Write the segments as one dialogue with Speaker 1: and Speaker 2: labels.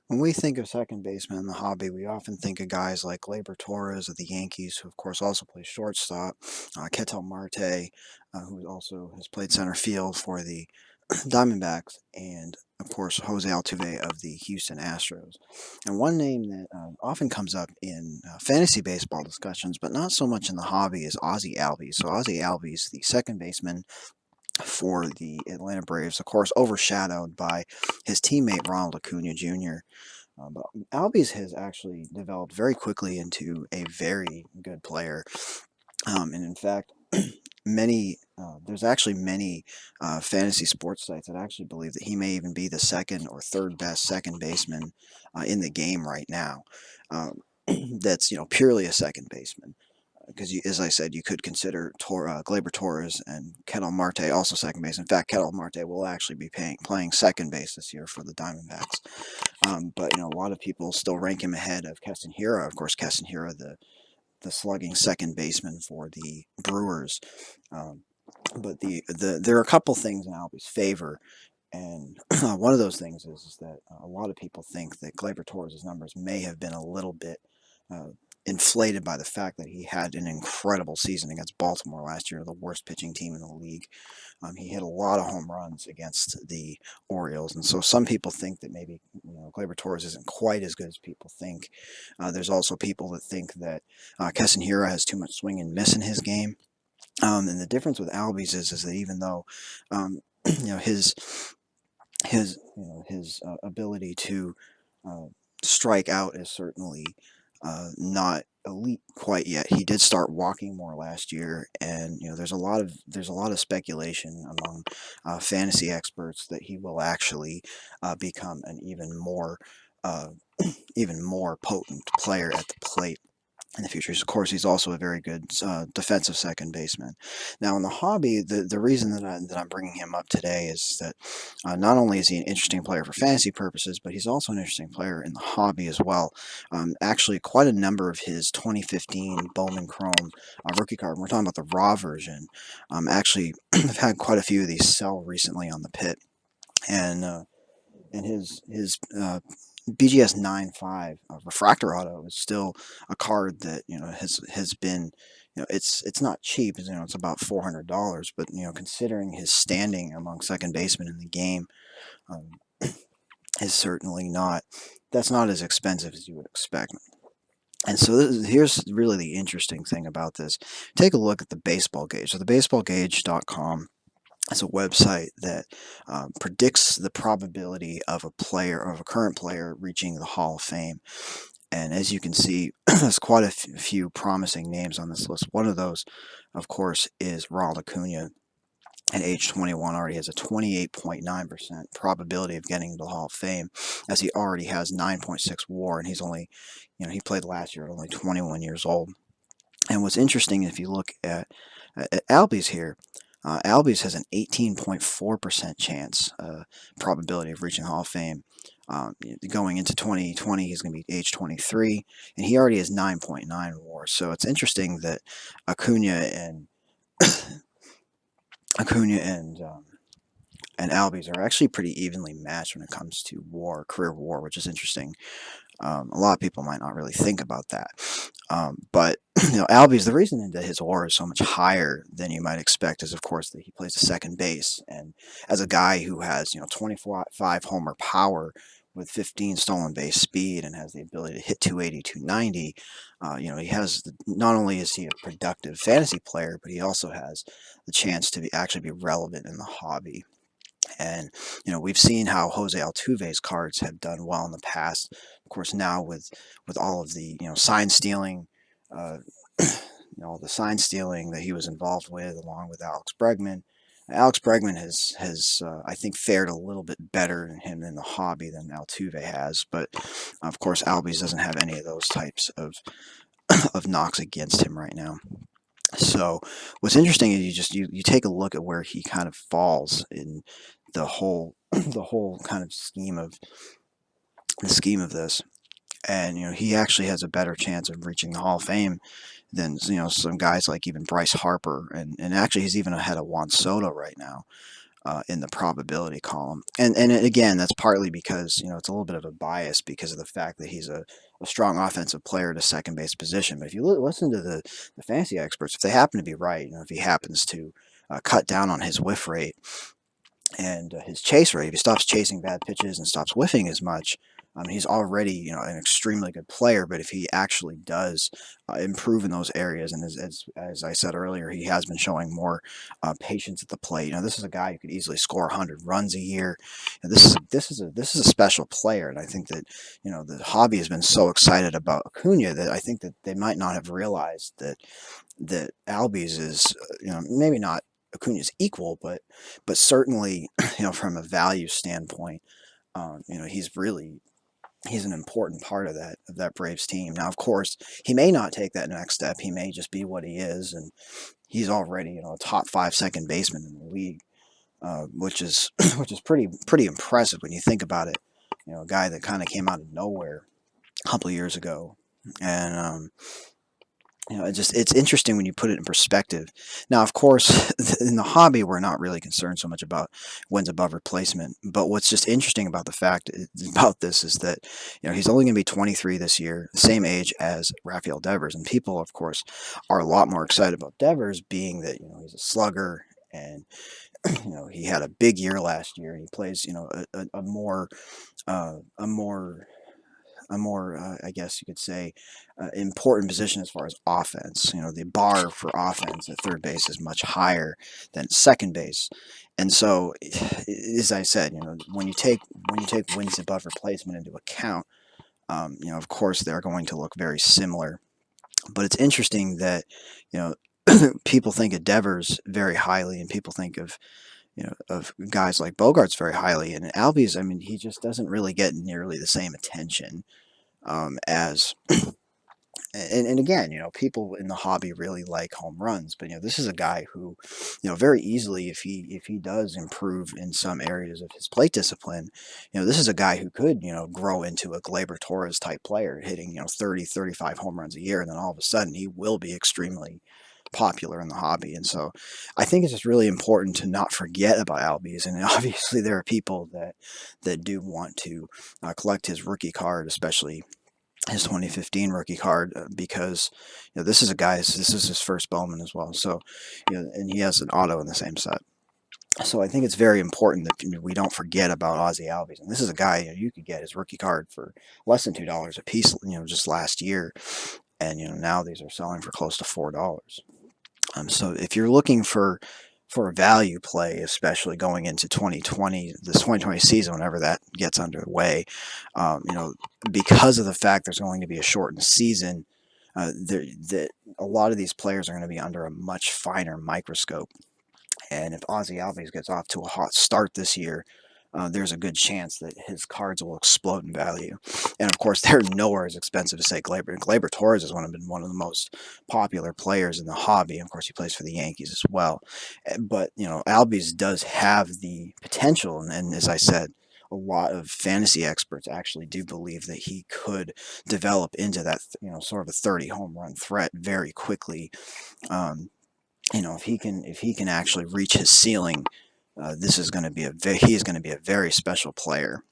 Speaker 1: When we think of second baseman in the hobby, we often think of guys like Gleyber Torres of the Yankees, who of course also plays shortstop, Ketel Marte, who also has played center field for the Diamondbacks, and of course Jose Altuve of the Houston Astros. And one name that often comes up in fantasy baseball discussions, but not so much in the hobby, is Ozzie Albies. So Ozzie Albies, the second baseman for the Atlanta Braves, of course overshadowed by his teammate Ronald Acuna Jr. But Albies has actually developed very quickly into a very good player. And in fact, there's actually many fantasy sports sites that actually believe that he may even be the second or third best second baseman in the game right now. Um, that's purely a second baseman because, as I said, you could consider Gleyber Torres and Ketel Marte also second base. In fact, Ketel Marte will actually be playing second base this year for the Diamondbacks. But a lot of people still rank him ahead of Keston Hiura. Of course, Keston Hiura, the slugging second baseman for the Brewers. Um, but there are a couple things in Albie's favor, and one of those things is that a lot of people think that Gleyber Torres' numbers may have been a little bit uh, inflated by the fact that he had an incredible season against Baltimore last year, the worst pitching team in the league. He hit a lot of home runs against the Orioles, and so some people think that maybe Gleyber Torres isn't quite as good as people think. There's also people that think that Keston Hiura has too much swing and miss in his game. And the difference with Albies is that even though you know his ability to uh, strike out is certainly not elite quite yet. He did start walking more last year, and there's a lot of speculation among fantasy experts that he will actually become an uh, even more potent player at the plate in the future. Of course, he's also a very good defensive second baseman. Now, in the hobby, the reason that I'm bringing him up today is that not only is he an interesting player for fantasy purposes, but he's also an interesting player in the hobby as well. Actually, quite a number of his 2015 Bowman Chrome rookie card, we're talking about the raw version, actually, I've had quite a few of these sell recently on the pit. And his BGS 9.5 refractor auto is still a card that has been, it's not cheap. It's about $400, but considering his standing among second basemen in the game, um, is certainly not that's not as expensive as you would expect. And so here's really the interesting thing about this. Take a look at the baseball gauge. So the baseballgauge.com is a website that predicts the probability of a current player reaching the Hall of Fame. And as you can see, there's quite a few promising names on this list. One of those, of course, is Ronald Acuna. At age 21, already has a 28.9% probability of getting to the Hall of Fame, as he already has 9.6 WAR, and he's only, he played last year at only 21 years old. And what's interesting, if you look at Albies here, Albies has an 18.4% chance probability of reaching the Hall of Fame. Going into 2020, he's going to be age 23, and he already has 9.9 WAR. So it's interesting that Acuna and Acuna and Albies are actually pretty evenly matched when it comes to WAR, career WAR, which is interesting. A lot of people might not really think about that. But Albies, the reason that his WAR is so much higher than you might expect is, of course, that he plays a second base, and as a guy who has 25 homer power with 15 stolen base speed and has the ability to hit 280, 290, not only is he a productive fantasy player, but he also has the chance to actually be relevant in the hobby. And we've seen how Jose Altuve's cards have done well in the past. Of course, now with all of the sign stealing, uh, the sign stealing that he was involved with, along with Alex Bregman. Alex Bregman has I think fared a little bit better in him in the hobby than Altuve has, but of course Albies doesn't have any of those types of of knocks against him right now. So what's interesting is you take a look at where he kind of falls in the whole the whole kind of scheme of this, and he actually has a better chance of reaching the Hall of Fame than some guys like even Bryce Harper, and actually he's even ahead of Juan Soto right now. in the probability column. And again, that's partly because it's a little bit of a bias because of the fact that he's a strong offensive player at a second base position. But if you listen to the fantasy experts, if they happen to be right, if he happens to cut down on his whiff rate and his chase rate, if he stops chasing bad pitches and stops whiffing as much, he's already an extremely good player. But if he actually does improve in those areas, and as I said earlier, he has been showing more patience at the plate. This is a guy who could easily score 100 runs a year. This is a special player, and I think that the hobby has been so excited about Acuna that I think that they might not have realized that Albies is maybe not Acuna's equal, but certainly from a value standpoint, he's an important part of that Braves team. Now, of course, he may not take that next step. He may just be what he is, and he's already a top 5 second baseman in the league, which is which is pretty impressive when you think about it. A guy that kind of came out of nowhere a couple of years ago, and it's interesting when you put it in perspective. Now, of course, in the hobby, we're not really concerned so much about wins above replacement. But what's just interesting about the fact about this is that he's only going to be 23 this year, the same age as Rafael Devers, and people, of course, are a lot more excited about Devers, being that he's a slugger and he had a big year last year. He plays a more a more I guess you could say, important position as far as offense. The bar for offense at third base is much higher than second base, and so, as I said, when you take wins above replacement into account, of course they're going to look very similar. But it's interesting that you know people think of Devers very highly, and people think of guys like Bogarts very highly, and Albies. I mean, he just doesn't really get nearly the same attention as and again, people in the hobby really like home runs, but this is a guy who, very easily, if he does improve in some areas of his plate discipline, this is a guy who could, grow into a Gleyber Torres type player, hitting 30, 35 home runs a year, and then all of a sudden he will be extremely popular in the hobby. And so I think it's just really important to not forget about Albies. And obviously there are people that do want to collect his rookie card, especially his 2015 rookie card, because this is his first Bowman as well. So, and he has an auto in the same set. So I think it's very important that we don't forget about Ozzie Albies. And this is a guy you could get his rookie card for less than $2 a piece, just last year, and now these are selling for close to $4. So if you're looking for a value play, especially going into 2020, this 2020 season, whenever that gets underway, because of the fact there's going to be a shortened season, that a lot of these players are going to be under a much finer microscope. And if Ozzie Albies gets off to a hot start this year, there's a good chance that his cards will explode in value. And of course, they're nowhere as expensive as, say, Gleyber. Gleyber Torres has been one of the most popular players in the hobby. Of course, he plays for the Yankees as well. But, Albies does have the potential. And as I said, a lot of fantasy experts actually do believe that he could develop into that, sort of a 30 home run threat very quickly. If he can actually reach his ceiling, this is going to be he is going to be a very special player.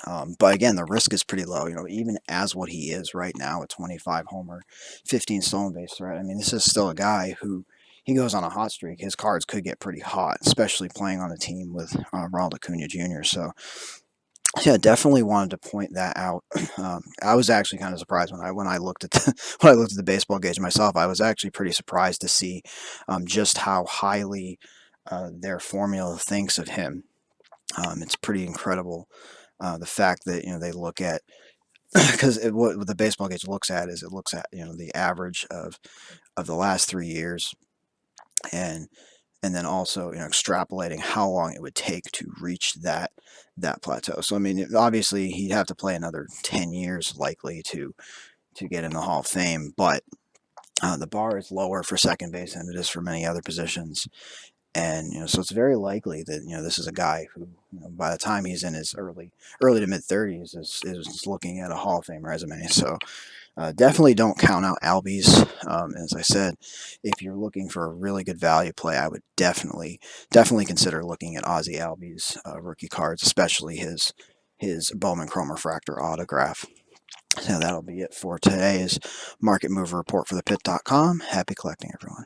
Speaker 1: But again, the risk is pretty low. Even as what he is right now, a 25 homer, 15 stolen base threat. I mean, this is still a guy who he goes on a hot streak. His cards could get pretty hot, especially playing on a team with Ronald Acuna Jr. So yeah, definitely wanted to point that out. I was actually kind of surprised when I looked at when I looked at the baseball gauge myself. I was actually pretty surprised to see just how highly their formula thinks of him. It's pretty incredible, the fact that they look at, because what the baseball gauge looks at is it looks at the average of the last 3 years, and then also extrapolating how long it would take to reach that plateau. So I mean, obviously he'd have to play another 10 years likely to get in the Hall of Fame, but the bar is lower for second base than it is for many other positions. And so it's very likely that this is a guy who, by the time he's in his early to mid 30s, is looking at a Hall of Fame resume. So definitely don't count out Albies. As I said, if you're looking for a really good value play, I would definitely consider looking at Ozzie Albies rookie cards, especially his Bowman Chrome Refractor autograph. So that'll be it for today's Market Mover Report for ThePit.com. Happy collecting, everyone.